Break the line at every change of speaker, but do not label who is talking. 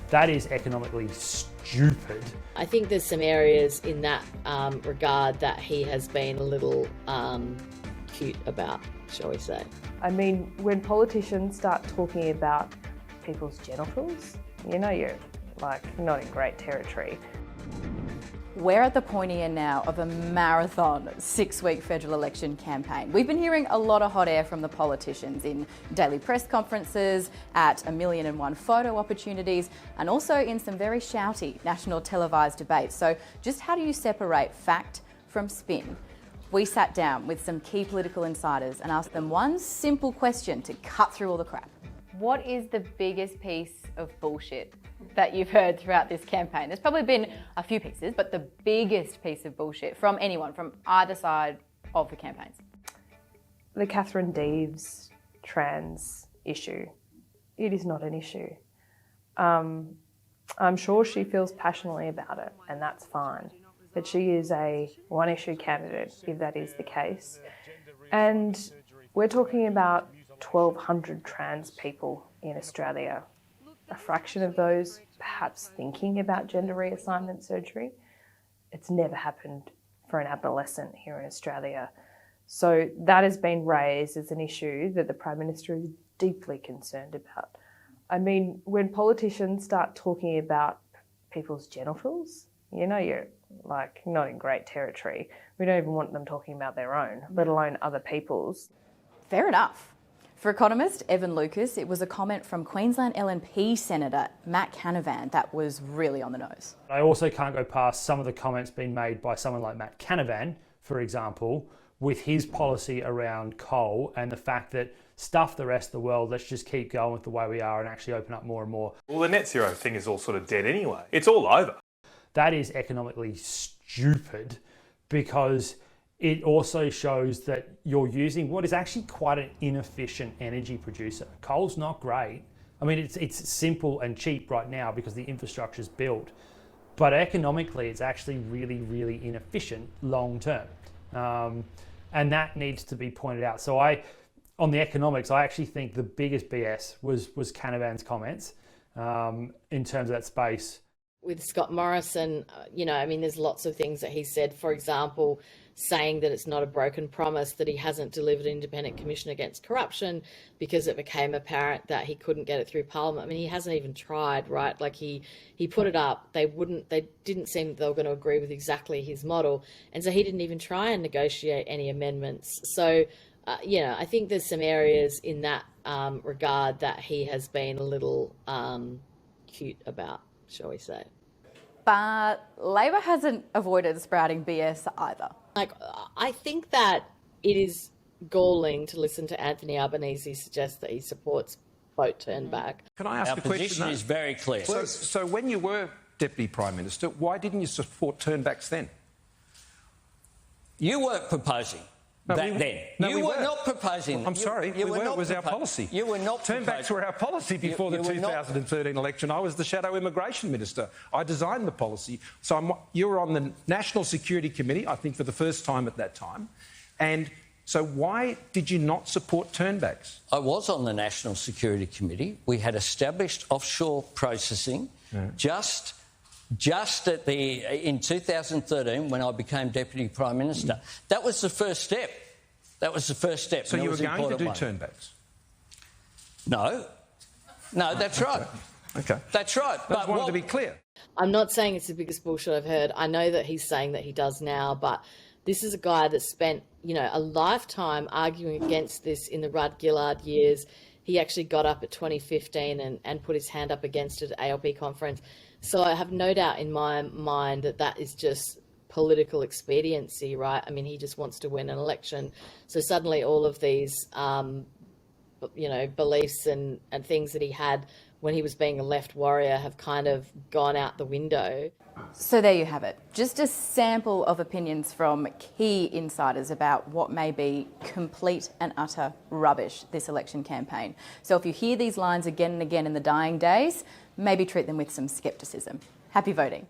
That is economically stupid.
I think there's some areas in that regard that he has been a little cute about, shall we say.
I mean, when politicians start talking about people's genitals, you know you're not in great territory.
We're at the point here now of a marathon 6-week federal election campaign. We've been hearing a lot of hot air from the politicians in daily press conferences, at 1,000,001 photo opportunities, and also in some very shouty national televised debates. So just how do you separate fact from spin? We sat down with some key political insiders and asked them one simple question to cut through all the crap. What is the biggest piece of bullshit that you've heard throughout this campaign? There's probably been a few pieces, but the biggest piece of bullshit from anyone, from either side of the campaigns.
The Catherine Deves trans issue. It is not an issue. I'm sure she feels passionately about it, and that's fine. But she is a one-issue candidate, if that is the case. And we're talking about 1,200 trans people in Australia. A fraction of those perhaps thinking about gender reassignment surgery. It's never happened for an adolescent here in Australia. So that has been raised as an issue that the Prime Minister is deeply concerned about. I mean, when politicians start talking about people's genitals, you know you're not in great territory. We don't even want them talking about their own, let alone other people's.
Fair enough. For economist Evan Lucas, it was a comment from Queensland LNP Senator Matt Canavan that was really on the nose.
I also can't go past some of the comments being made by someone like Matt Canavan, for example, with his policy around coal and the fact that stuff the rest of the world, let's just keep going with the way we are and actually open up more and more.
Well, the net zero thing is all sort of dead anyway. It's all over.
That is economically stupid because it also shows that you're using what is actually quite an inefficient energy producer. Coal's not great. I mean, it's simple and cheap right now because the infrastructure is built, but economically it's actually really, really inefficient long term. And that needs to be pointed out. So on the economics, I actually think the biggest BS was Canavan's comments in terms of that space.
With Scott Morrison, there's lots of things that he said. For example, saying that it's not a broken promise that he hasn't delivered an independent commission against corruption because it became apparent that he couldn't get it through Parliament. I mean, he hasn't even tried, right? Like he put it up. They didn't seem that they were going to agree with exactly his model. And so he didn't even try and negotiate any amendments. So, I think there's some areas in that regard that he has been a little cute about, shall we say.
But Labor hasn't avoided sprouting BS either.
I think that it is galling to listen to Anthony Albanese suggest that he supports vote turn back.
Can I ask a question? Our
position is very clear.
So when you were Deputy Prime Minister, why didn't you support turnbacks then?
You weren't proposing. You were not proposing.
I'm sorry, we were. It was our policy.
You were not
Turnbacks were our policy before the 2013 election. I was the Shadow Immigration Minister. I designed the policy. So you were on the National Security Committee, I think for the first time at that time. And so why did you not support turnbacks?
I was on the National Security Committee. We had established offshore processing just in 2013 when I became Deputy Prime Minister. That was the first step.
So you were going to do turnbacks?
No, that's right.
Okay.
That's right.
I just wanted to be clear.
I'm not saying it's the biggest bullshit I've heard. I know that he's saying that he does now, but this is a guy that spent, a lifetime arguing against this in the Rudd Gillard years. He actually got up at 2015 and put his hand up against it at ALP conference. So I have no doubt in my mind that is just political expediency, right? I mean, he just wants to win an election. So suddenly all of these, beliefs and things that he had when he was being a left warrior have kind of gone out the window.
So there you have it. Just a sample of opinions from key insiders about what may be complete and utter rubbish this election campaign. So if you hear these lines again and again in the dying days, maybe treat them with some scepticism. Happy voting.